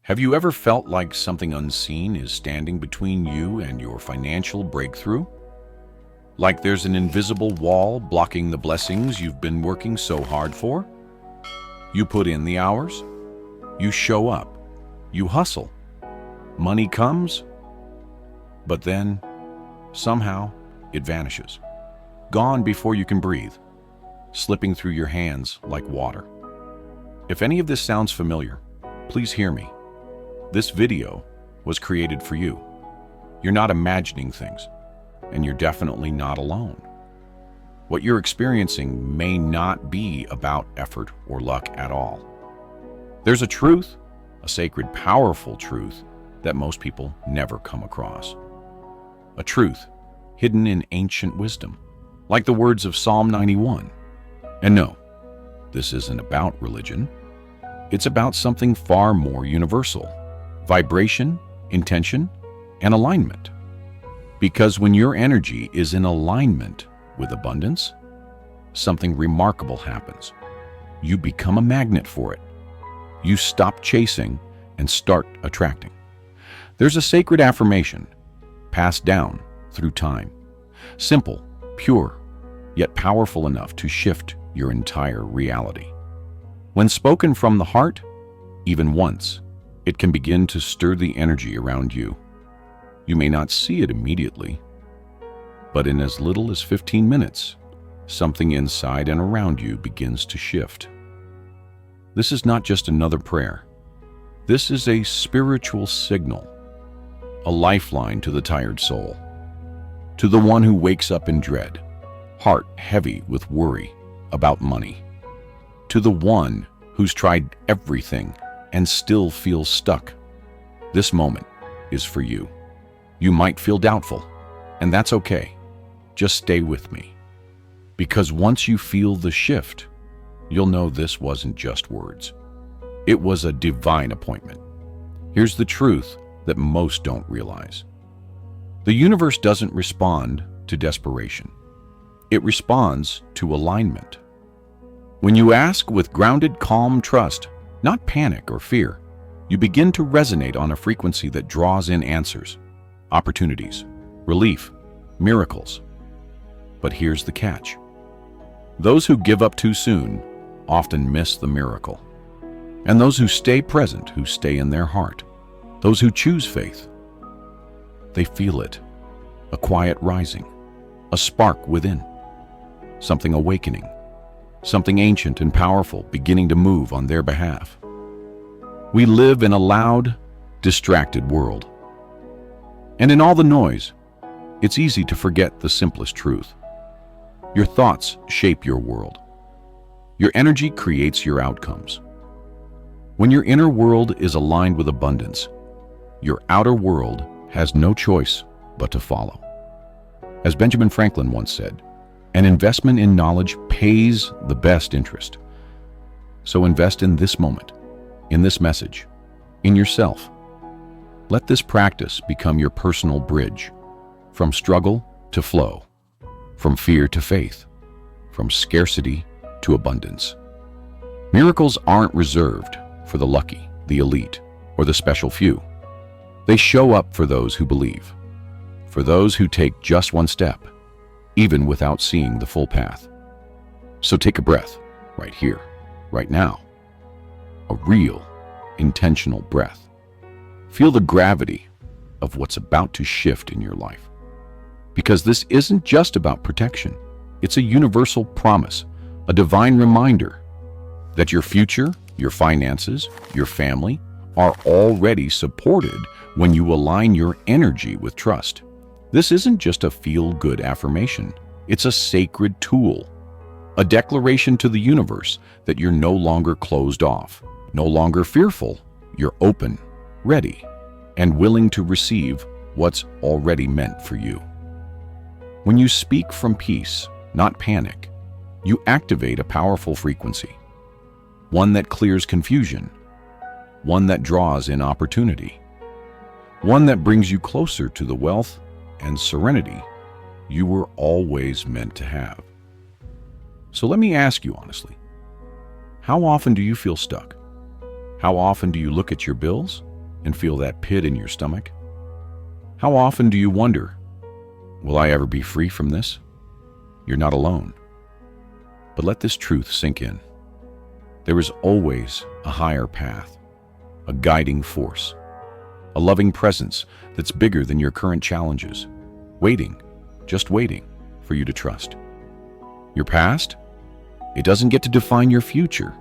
Have you ever felt like something unseen is standing between you and your financial breakthrough? Like there's an invisible wall blocking the blessings you've been working so hard for? You put in the hours, you show up, you hustle, money comes, but then, somehow, it vanishes. Gone before you can breathe, slipping through your hands like water. If any of this sounds familiar, please hear me. This video was created for you. You're not imagining things, and you're definitely not alone. What you're experiencing may not be about effort or luck at all. There's a truth, a sacred, powerful truth that most people never come across. A truth hidden in ancient wisdom, like the words of Psalm 91. And no, this isn't about religion. It's about something far more universal: vibration, intention, and alignment. Because when your energy is in alignment with abundance, something remarkable happens. You become a magnet for it. You stop chasing and start attracting. There's a sacred affirmation passed down through time. Simple, pure, yet powerful enough to shift your entire reality. When spoken from the heart, even once, it can begin to stir the energy around you. You may not see it immediately, but in as little as 15 minutes, something inside and around you begins to shift. This is not just another prayer. This is a spiritual signal, a lifeline to the tired soul, to the one who wakes up in dread, heart heavy with worry about money, to the one who's tried everything and still feels stuck. This moment is for you. You might feel doubtful, and that's okay. Just stay with me. Because once you feel the shift, you'll know this wasn't just words. It was a divine appointment. Here's the truth that most don't realize. The universe doesn't respond to desperation. It responds to alignment. When you ask with grounded, calm trust, not panic or fear, you begin to resonate on a frequency that draws in answers, opportunities, relief, miracles. But here's the catch. Those who give up too soon often miss the miracle. And those who stay present, who stay in their heart, those who choose faith, they feel it, a quiet rising, a spark within, something awakening, something ancient and powerful beginning to move on their behalf. We live in a loud, distracted world. And in all the noise, it's easy to forget the simplest truth. Your thoughts shape your world. Your energy creates your outcomes. When your inner world is aligned with abundance, your outer world has no choice but to follow. As Benjamin Franklin once said, an investment in knowledge pays the best interest. So invest in this moment, in this message, in yourself. Let this practice become your personal bridge, from struggle to flow, from fear to faith, from scarcity to abundance. Miracles aren't reserved for the lucky, the elite, or the special few. They show up for those who believe, for those who take just one step, even without seeing the full path. So take a breath, right here, right now. A real, intentional breath. Feel the gravity of what's about to shift in your life. Because this isn't just about protection. It's a universal promise, a divine reminder that your future, your finances, your family are already supported when you align your energy with trust. This isn't just a feel-good affirmation. It's a sacred tool, a declaration to the universe that you're no longer closed off, no longer fearful. You're open, ready, and willing to receive what's already meant for you. When you speak from peace, not panic, you activate a powerful frequency, one that clears confusion, one that draws in opportunity, one that brings you closer to the wealth and serenity you were always meant to have. So let me ask you honestly, how often do you feel stuck? How often do you look at your bills and feel that pit in your stomach? How often do you wonder, will I ever be free from this? You're not alone. But let this truth sink in. There is always a higher path, a guiding force, a loving presence that's bigger than your current challenges, waiting, just waiting for you to trust. Your past? It doesn't get to define your future.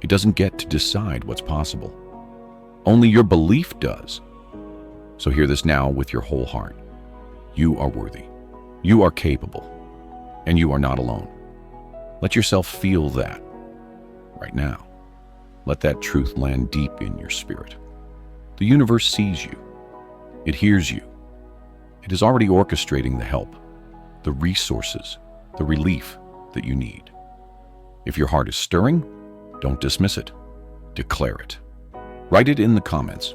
It doesn't get to decide what's possible. Only your belief does. So hear this now with your whole heart. You are worthy. You are capable. And you are not alone. Let yourself feel that right now. Let that truth land deep in your spirit. The universe sees you. It hears you. It is already orchestrating the help, the resources, the relief that you need. If your heart is stirring, don't dismiss it. Declare it. Write it in the comments.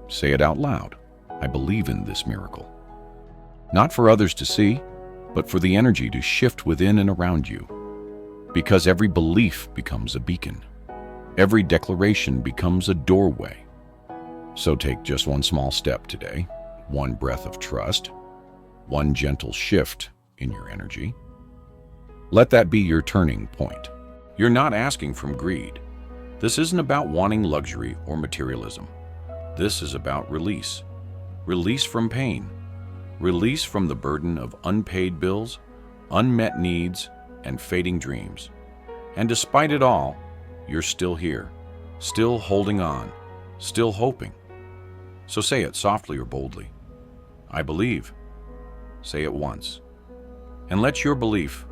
Say it out loud. I believe in this miracle. Not for others to see, but for the energy to shift within and around you. Because every belief becomes a beacon. Every declaration becomes a doorway. So take just one small step today, one breath of trust, one gentle shift in your energy. Let that be your turning point. You're not asking from greed. This isn't about wanting luxury or materialism. This is about release. Release from pain. Release from the burden of unpaid bills, unmet needs, and fading dreams. And despite it all, you're still here, still holding on, still hoping. So say it softly or boldly. I believe. Say it once. And let your belief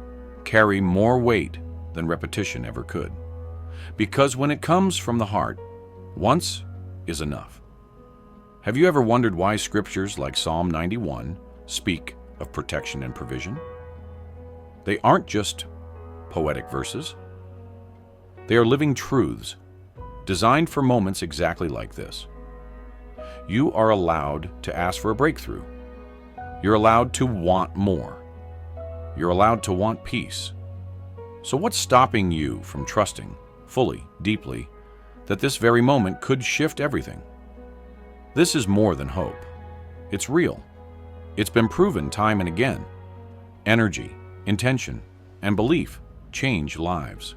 carry more weight than repetition ever could. Because when it comes from the heart, once is enough. Have you ever wondered why scriptures like Psalm 91 speak of protection and provision? They aren't just poetic verses. They are living truths, designed for moments exactly like this. You are allowed to ask for a breakthrough. You're allowed to want more. You're allowed to want peace. So what's stopping you from trusting fully, deeply, that this very moment could shift everything? This is more than hope. It's real. It's been proven time and again. Energy, intention, and belief change lives.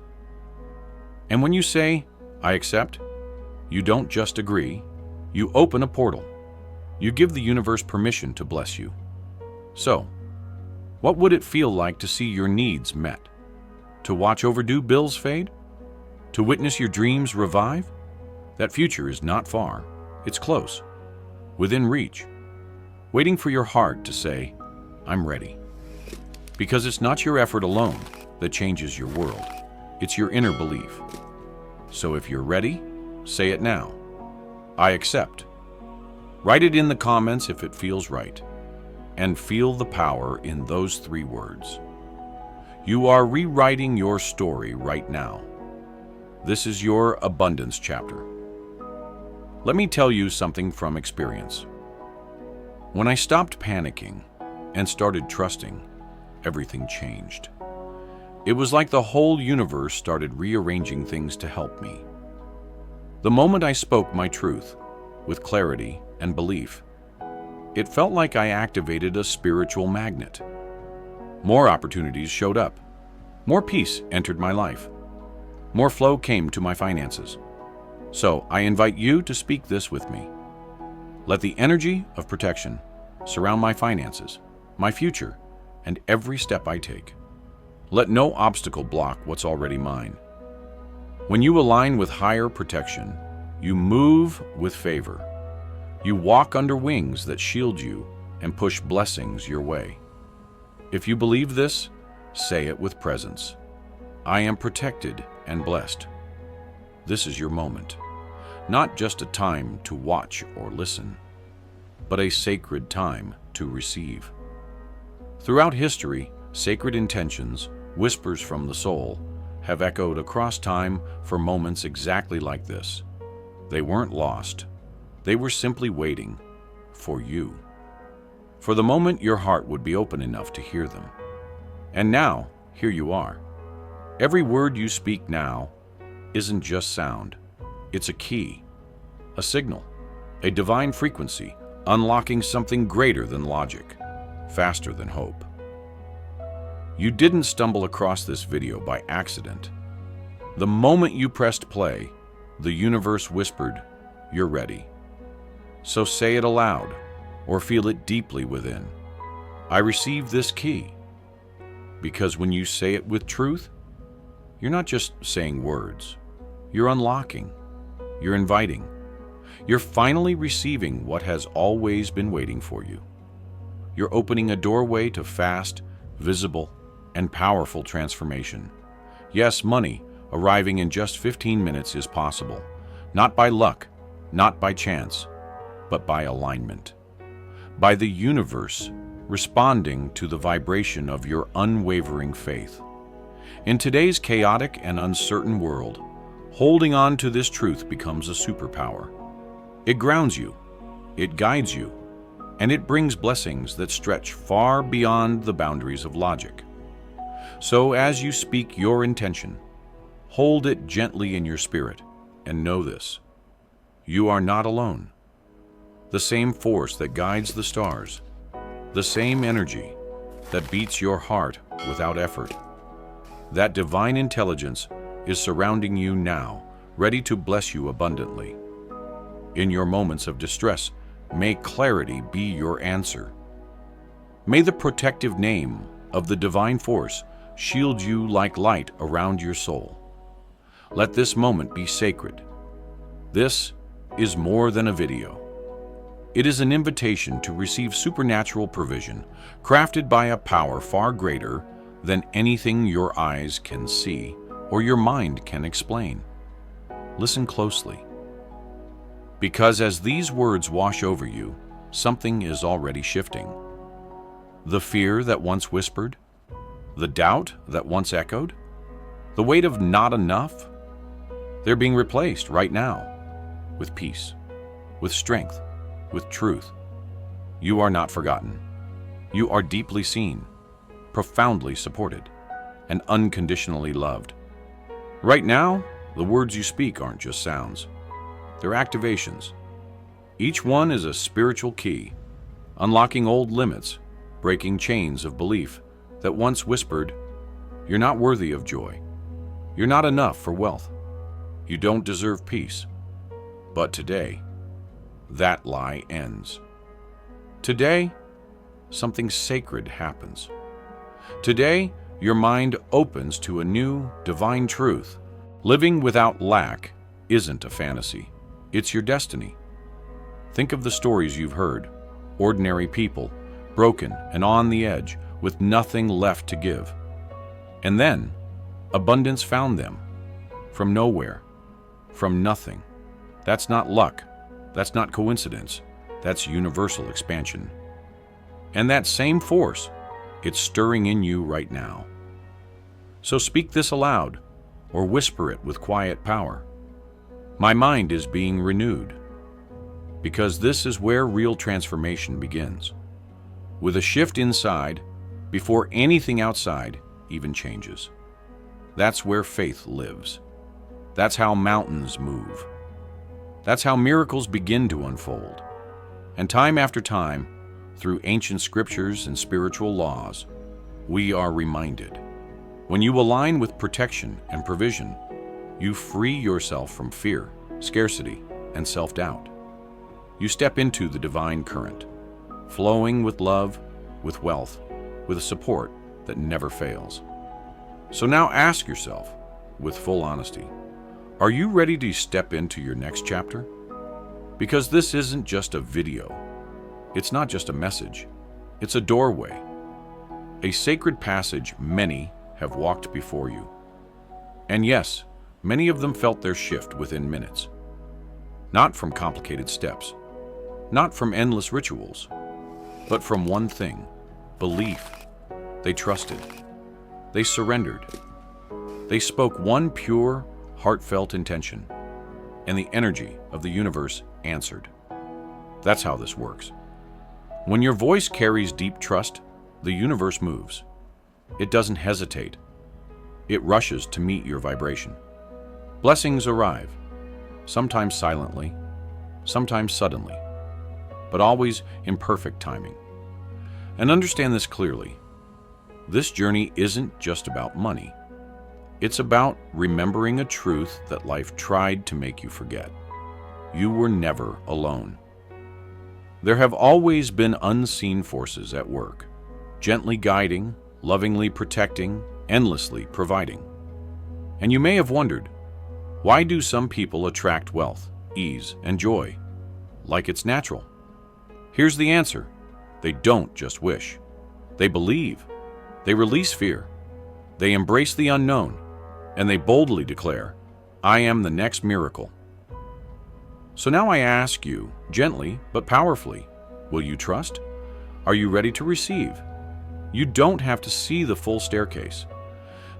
And when you say, I accept, you don't just agree, you open a portal. You give the universe permission to bless you. So, what would it feel like to see your needs met? To watch overdue bills fade? To witness your dreams revive? That future is not far. It's close, within reach, waiting for your heart to say, I'm ready. Because it's not your effort alone that changes your world. It's your inner belief. So if you're ready, say it now. I accept. Write it in the comments if it feels right. And feel the power in those 3 words. You are rewriting your story right now. This is your abundance chapter. Let me tell you something from experience. When I stopped panicking and started trusting, everything changed. It was like the whole universe started rearranging things to help me. The moment I spoke my truth, with clarity and belief, it felt like I activated a spiritual magnet. More opportunities showed up. More peace entered my life. More flow came to my finances. So I invite you to speak this with me. Let the energy of protection surround my finances, my future, and every step I take. Let no obstacle block what's already mine. When you align with higher protection, you move with favor. You walk under wings that shield you and push blessings your way. If you believe this, say it with presence. I am protected and blessed. This is your moment. Not just a time to watch or listen, but a sacred time to receive. Throughout history, sacred intentions, whispers from the soul, have echoed across time for moments exactly like this. They weren't lost. They were simply waiting for you. For the moment your heart would be open enough to hear them. And now, here you are. Every word you speak now isn't just sound. It's a key, a signal, a divine frequency, unlocking something greater than logic, faster than hope. You didn't stumble across this video by accident. The moment you pressed play, the universe whispered, "You're ready." So say it aloud, or feel it deeply within. I receive this key. Because when you say it with truth, you're not just saying words. You're unlocking. You're inviting. You're finally receiving what has always been waiting for you. You're opening a doorway to fast, visible, and powerful transformation. Yes, money arriving in just 15 minutes is possible. Not by luck, not by chance, but by alignment. By the universe responding to the vibration of your unwavering faith. In today's chaotic and uncertain world, holding on to this truth becomes a superpower. It grounds you, it guides you, and it brings blessings that stretch far beyond the boundaries of logic. So as you speak your intention, hold it gently in your spirit and know this: you are not alone. The same force that guides the stars, the same energy that beats your heart without effort, that divine intelligence is surrounding you now, ready to bless you abundantly. In your moments of distress, may clarity be your answer. May the protective name of the divine force shield you like light around your soul. Let this moment be sacred. This is more than a video. It is an invitation to receive supernatural provision, crafted by a power far greater than anything your eyes can see or your mind can explain. Listen closely. Because as these words wash over you, something is already shifting. The fear that once whispered, the doubt that once echoed, the weight of not enough, they're being replaced right now with peace, with strength, with truth. You are not forgotten. You are deeply seen, profoundly supported, and unconditionally loved. Right now, the words you speak aren't just sounds. They're activations. Each one is a spiritual key, unlocking old limits, breaking chains of belief that once whispered, "You're not worthy of joy. You're not enough for wealth. You don't deserve peace." But today, that lie ends. Today, something sacred happens. Today, your mind opens to a new, divine truth. Living without lack isn't a fantasy. It's your destiny. Think of the stories you've heard. Ordinary people, broken and on the edge, with nothing left to give. And then, abundance found them. From nowhere. From nothing. That's not luck. That's not coincidence. That's universal expansion. And that same force, it's stirring in you right now. So speak this aloud, or whisper it with quiet power. My mind is being renewed. Because this is where real transformation begins. With a shift inside, before anything outside even changes. That's where faith lives. That's how mountains move. That's how miracles begin to unfold. And time after time, through ancient scriptures and spiritual laws, we are reminded. When you align with protection and provision, you free yourself from fear, scarcity, and self-doubt. You step into the divine current, flowing with love, with wealth, with a support that never fails. So now ask yourself, with full honesty, are you ready to step into your next chapter? Because this isn't just a video. It's not just a message. It's a doorway. A sacred passage many have walked before you. And yes, many of them felt their shift within minutes. Not from complicated steps, not from endless rituals, but from one thing: belief. They trusted. They surrendered. They spoke one pure, heartfelt intention, and the energy of the universe answered. That's how this works. When your voice carries deep trust, the universe moves. It doesn't hesitate. It rushes to meet your vibration. Blessings arrive, sometimes silently, sometimes suddenly, but always in perfect timing. And understand this clearly. This journey isn't just about money. It's about remembering a truth that life tried to make you forget. You were never alone. There have always been unseen forces at work, gently guiding, lovingly protecting, endlessly providing. And you may have wondered, why do some people attract wealth, ease, and joy? Like it's natural. Here's the answer. They don't just wish. They believe. They release fear. They embrace the unknown. And they boldly declare, I am the next miracle. So now I ask you, gently but powerfully, will you trust? Are you ready to receive? You don't have to see the full staircase.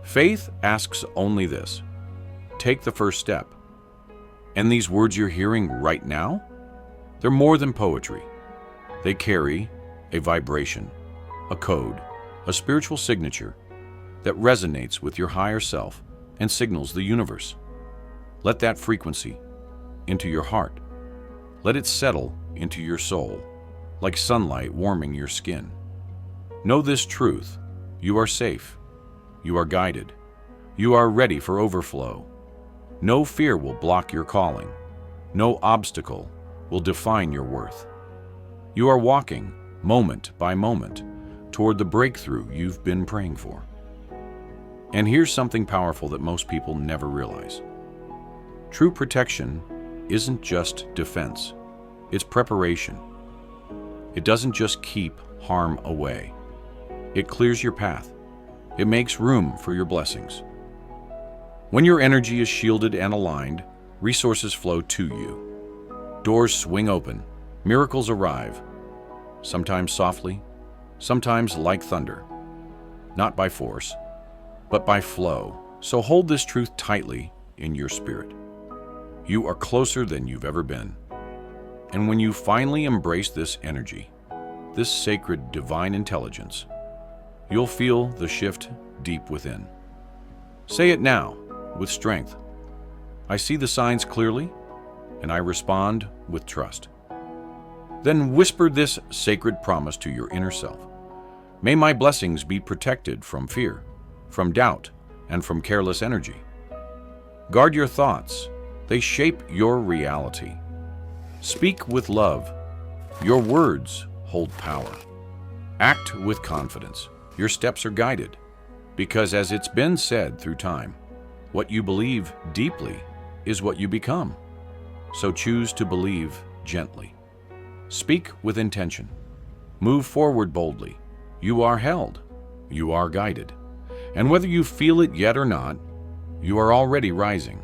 Faith asks only this. Take the first step. And these words you're hearing right now, they're more than poetry. They carry a vibration, a code, a spiritual signature that resonates with your higher self and signals the universe. Let that frequency into your heart. Let it settle into your soul, like sunlight warming your skin. Know this truth. You are safe. You are guided. You are ready for overflow. No fear will block your calling. No obstacle will define your worth. You are walking, moment by moment, toward the breakthrough you've been praying for. And here's something powerful that most people never realize. True protection isn't just defense, it's preparation. It doesn't just keep harm away. It clears your path. It makes room for your blessings. When your energy is shielded and aligned, resources flow to you. Doors swing open, miracles arrive, sometimes softly, sometimes like thunder. Not by force, but by flow. So hold this truth tightly in your spirit. You are closer than you've ever been. And when you finally embrace this energy, this sacred divine intelligence, you'll feel the shift deep within. Say it now with strength. I see the signs clearly, and I respond with trust. Then whisper this sacred promise to your inner self. May my blessings be protected from fear, from doubt, and from careless energy. Guard your thoughts. They shape your reality. Speak with love. Your words hold power. Act with confidence. Your steps are guided. Because as it's been said through time, what you believe deeply is what you become. So choose to believe gently. Speak with intention. Move forward boldly. You are held. You are guided. And whether you feel it yet or not, you are already rising.